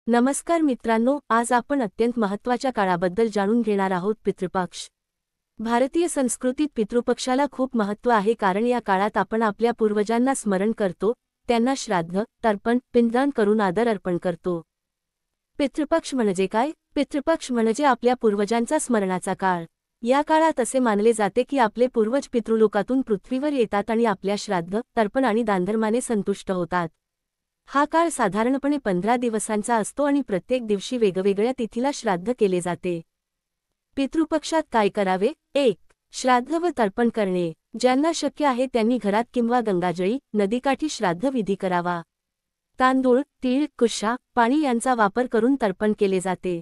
नमस्कार मित्रांनो, आज आपण अत्यंत महत्त्वाच्या काळाबद्दल जाणून घेणार आहोत. पितृपक्ष. भारतीय संस्कृतीत पितृपक्षाला खूप महत्त्व आहे, कारण या काळात आपण आपल्या पूर्वजांना स्मरण करतो, त्यांना श्राद्ध, तर्पण, पिंडदान करून आदर अर्पण करतो. पितृपक्ष म्हणजे काय? पितृपक्ष म्हणजे आपल्या पूर्वजांचा स्मरणाचा काळ. या काळात असे मानले जाते की आपले पूर्वज पितृलोकातून पृथ्वीवर येतात आणि आपल्या श्राद्ध, तर्पण आणि दानधर्माने संतुष्ट होतात. हा काळ साधारणपणे 15 दिवसांचा असतो आणि प्रत्येक दिवशी वेगवेगळ्या तिथीला श्राद्ध केले जाते. पितृपक्षात काय करावे? 1. श्राद्ध व तर्पण करणे. ज्यांना शक्य आहे त्यांनी घरात किंवा गंगाजळी, नदीकाठी श्राद्ध विधी करावा. तांदूळ, तीळ, कुशा, पाणी यांचा वापर करून तर्पण केले जाते.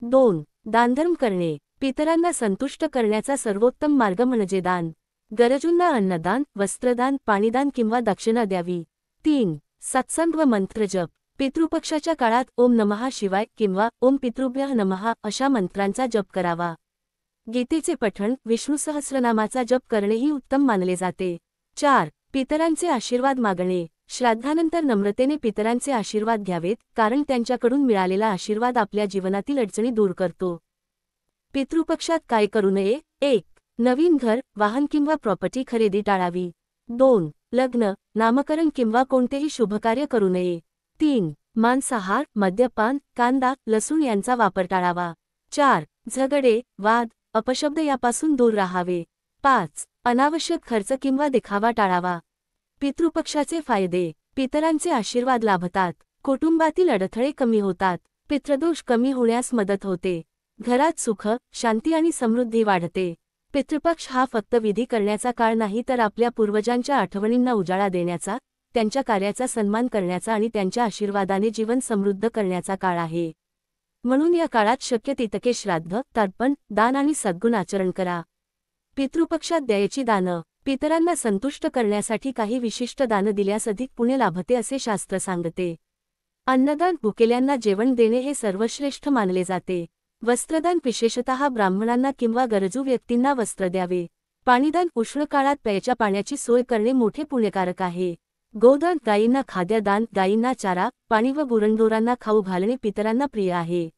2. दानधर्म करणे. पितरांना संतुष्ट करण्याचा सर्वोत्तम मार्ग म्हणजे दान. गरजूंना अन्नदान, वस्त्रदान, पाणीदान किंवा दक्षिणा द्यावी. 3. सत्संग व मंत्रजप. पितृपक्षाच्या काळात ओम नमः शिवाय किंवा ओम पितृभ्यः नमः अशा मंत्रांचा जप करावा. गीतेचे पठण, विष्णू सहस्रनामाचा जप करणेही उत्तम मानले जाते. 4. पितरांचे आशीर्वाद मागणे. श्राद्धानंतर नम्रतेने पितरांचे आशीर्वाद घ्यावेत, कारण त्यांच्याकडून मिळालेला आशीर्वाद आपल्या जीवनातील अडचणी दूर करतो. पितृपक्षात काय करू नये? 1. नवीन घर, वाहन किंवा प्रॉपर्टी खरेदी टाळावी. 2. लग्न, नामकरण किंवा कोणतेही शुभकार्य करू नये. 3. मांसाहार, मद्यपान, कांदा, लसूण यांचा वापर टाळावा. 4. झगडे, वाद, अपशब्द यापासून दूर राहावे. 5. अनावश्यक खर्च किंवा दिखावा टाळावा. पितृपक्षाचे फायदे. पितरांचे आशीर्वाद लाभतात. कुटुंबातील अडथळे कमी होतात. पितृदोष कमी होण्यास मदत होते. घरात सुख, शांती आणि समृद्धी वाढते. पितृपक्ष हा फक्त विधी करण्याचा काळ नाही, तर आपल्या पूर्वजांच्या आठवणींना उजाळा देण्याचा, त्यांच्या कार्याचा सन्मान करण्याचा आणि त्यांच्या आशीर्वादाने जीवन समृद्ध करण्याचा काळ आहे. म्हणून या काळात शक्य तितके श्राद्ध, तर्पण, दान आणि सद्गुण आचरण करा. पितृपक्षात द्यायची दानं. पितरांना संतुष्ट करण्यासाठी काही विशिष्ट दानं दिल्यास अधिक पुण्य लाभते असे शास्त्र सांगते. अन्नदान, भुकेल्यांना जेवण देणे हे सर्वश्रेष्ठ मानले जाते. वस्त्रदान, विशेषतः ब्राह्मणांना किंवा गरजू व्यक्तींना वस्त्र द्यावे. पाणीदान, उष्ण काळात प्यायच्या पाण्याची सोय करणे मोठे पुण्यकारक आहे. गोदान, गायींना खाद्यदान, गायींना चारा, पाणी व गुरंढोरांना खाऊ घालणे पितरांना प्रिय आहे.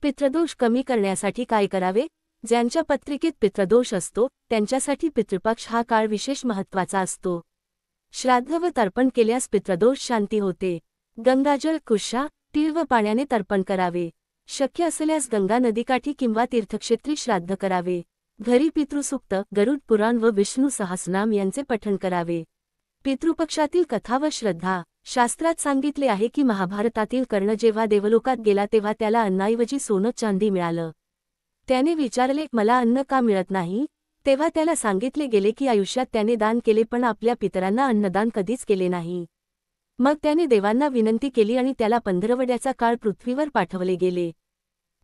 पितृदोष कमी करण्यासाठी काय करावे? ज्यांच्या पत्रिकेत पितृदोष असतो, त्यांच्यासाठी पितृपक्ष हा काळ विशेष महत्त्वाचा असतो. श्राद्ध व तर्पण केल्यास पितृदोष शांती होते. गंगाजळ, कुशा, तीळ व पाण्याने तर्पण करावे. शक्य असल्यास गंगा नदीकाठी किंवा तीर्थक्षेत्री श्राद्ध करावे. घरी पितृसूक्त, गरुड पुराण व विष्णू सहस्रनाम यांचे पठण करावे. पितृपक्षातील कथा व श्रद्धा. शास्त्रात सांगितले आहे की महाभारतातील कर्ण जेव्हा देवलोकात गेला तेव्हा त्याला अन्नाऐवजी सोनं चांदी मिळालं. त्याने विचारले, मला अन्न का मिळत नाही? तेव्हा त्याला सांगितले गेले की आयुष्यात त्याने दान केले पण आपल्या पितरांना अन्नदान कधीच केले नाही. मग त्याने देवांना विनंती केली आणि त्याला 15 काळ पृथ्वीवर पाठवले गेले.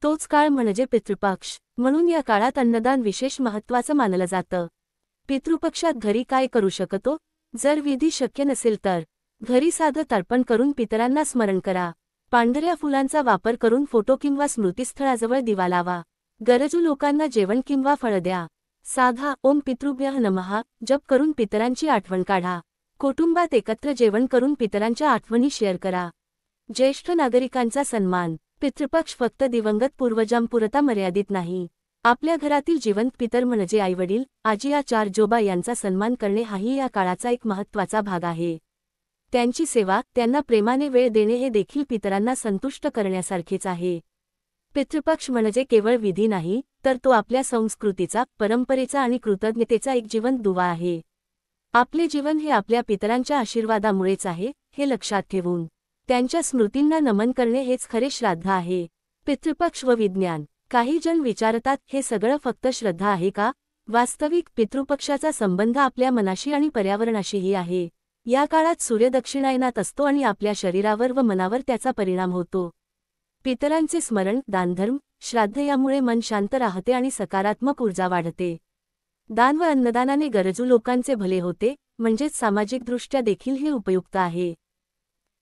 तोच काळ म्हणजे पितृपक्ष. म्हणून या काळात अन्नदान विशेष महत्त्वाचं मानलं जातं. पितृपक्षात घरी काय करू शकतो? जर विधी शक्य नसेल तर घरी साधं तर्पण करून पितरांना स्मरण करा. पांढऱ्या फुलांचा वापर करून फोटो किंवा स्मृतिस्थळाजवळ दिवा लावा. गरजू लोकांना जेवण किंवा फळ द्या. साधा ओम पितृभ्यः नमः जप करून पितरांची आठवण काढा. कुटुंबात एकत्र जेवण करून पितरांच्या आठवणी शेअर करा. ज्येष्ठ नागरिकांचा सन्मान. पितृपक्ष फक्त दिवंगत पूर्वजांपुरता मर्यादित नाही. आपल्या घरातील जिवंत पितर म्हणजे आईवडील, आजी, आजोबा यांचा सन्मान करणे हाही या काळाचा एक महत्त्वाचा भाग आहे. त्यांची सेवा, त्यांना प्रेमाने वेळ देणे हे देखील पितरांना संतुष्ट करण्यासारखेच आहे. पितृपक्ष म्हणजे केवळ विधी नाही, तर तो आपल्या संस्कृतीचा, परंपरेचा आणि कृतज्ञतेचा एक जिवंत दुवा आहे. आपले जीवन हे आपल्या पितरांच्या आशीर्वादामुळेच आहे, हे लक्षात ठेवून त्यांच्या स्मृतींना नमन करणे हेच खरे श्राद्ध आहे. पितृपक्ष व विज्ञान. काही जण विचारतात, हे सगळं फक्त श्रद्धा आहे का? वास्तविक पितृपक्षाचा संबंध आपल्या मनाशी आणि पर्यावरणाशीही आहे. या काळात सूर्य दक्षिणायनात असतो आणि आपल्या शरीरावर व मनावर त्याचा परिणाम होतो. पितरांचे स्मरण, दानधर्म, श्राद्ध यामुळे मन शांत राहते आणि सकारात्मक ऊर्जा वाढते. दान व अन्नदानाने गरजू लोकांचे भले होते, म्हणजेच सामाजिकदृष्ट्या देखील हे उपयुक्त आहे.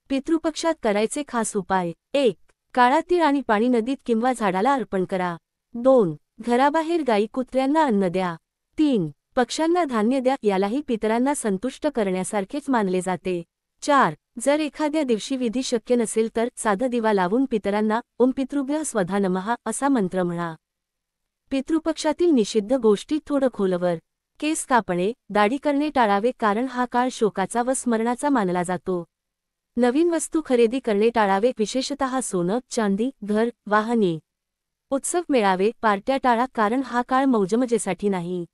पितृपक्षात करायचे खास उपाय. 1. काळा तीळ आणि पाणी नदीत किंवा झाडाला अर्पण करा. 2. घराबाहेर गाई कुत्र्यांना अन्न द्या. 3. पक्ष्यांना धान्य द्या. यालाही पितरांना संतुष्ट करण्यासारखेच मानले जाते. 4. जर एखाद्या दिवशी विधी शक्य नसेल तर साधा दिवा लावून पितरांना ओम पितृभ्यः स्वधा नमः असा मंत्र म्हणा. पितृपक्षातील निषिद्ध गोष्टी थोडं खोलवर. केस कापणे, दाढी करणे टाळावे कारण हा काळ शोकाचा व स्मरणाचा मानला जातो. नवीन वस्तू खरेदी करणे टाळावे, विशेषतः सोनं, चांदी, घर, वाहने. उत्सव मेळावे, पार्ट्या टाळा कारण हा काळ मौजमजेसाठी नाही.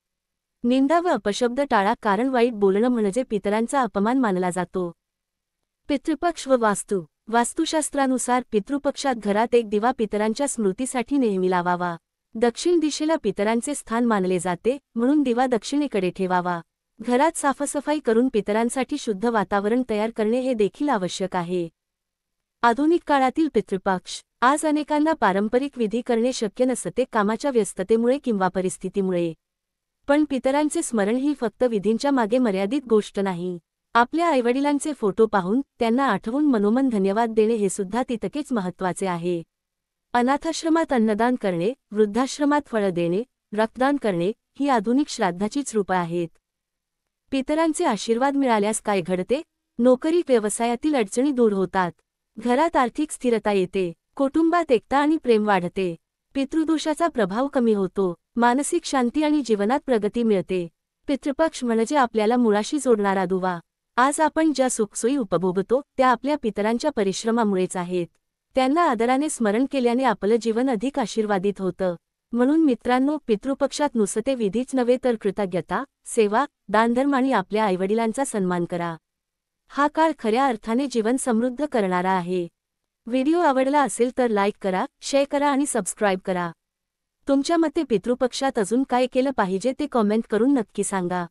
निंदा व अपशब्द टाळा कारण वाईट बोलणं म्हणजे पितरांचा अपमान मानला जातो. पितृपक्ष व वास्तू. वास्तुशास्त्रानुसार पितृपक्षात घरात एक दिवा पितरांच्या स्मृतीसाठी नेहमी लावावा. दक्षिण दिशेला पितरांचे स्थान मानले जाते, म्हणून दिवा दक्षिणेकडे ठेवावा. घरात साफसफाई करून पितरांसाठी शुद्ध वातावरण तयार करणे हे देखील आवश्यक आहे. आधुनिक काळातील पितृपक्ष. आज अनेकांना पारंपरिक विधी करणे शक्य नसते, कामाच्या व्यस्ततेमुळे किंवा परिस्थितीमुळे. पण पितरांचे स्मरण ही फक्त विधींच्या मागे मर्यादित गोष्ट नाही. आपल्या आईवडिलांचे फोटो पाहून त्यांना आठवून मनोमन धन्यवाद देणे हे सुद्धा तितकेच महत्त्वाचे आहे. अनाथाश्रमात अन्नदान करणे, वृद्धाश्रमात फळं देणे, रक्तदान करणे ही आधुनिक श्राद्धाचीच रूपं आहेत. पितरांचे आशीर्वाद मिळाल्यास काय घडते? नोकरी व्यवसायातील अडचणी दूर होतात. घरात आर्थिक स्थिरता येते. कुटुंबात एकता आणि प्रेम वाढते. पितृदोषाचा प्रभाव कमी होतो. मानसिक शांती आणि जीवनात प्रगती मिळते. पितृपक्ष म्हणजे आपल्याला मुळाशी जोडणारा दुवा. आज आपण ज्या सुखसोयी उपभोगतो त्या आपल्या पितरांच्या परिश्रमामुळेच आहेत. त्यांना आदराने स्मरण केल्याने आपलं जीवन अधिक आशीर्वादित होतं. म्हणून मित्रांनो, पितृपक्षात नुसते विधीच नव्हे तर कृतज्ञता, सेवा, दानधर्म आणि आपल्या आईवडिलांचा सन्मान करा. हा काळ खऱ्या अर्थाने जीवन समृद्ध करणारा आहे. व्हिडिओ आवडला असेल तर लाईक करा, शेअर करा आणि सबस्क्राईब करा. तुमच्या मते पितृपक्षात अजून काय केलं पाहिजे ते कॉमेंट करून नक्की सांगा.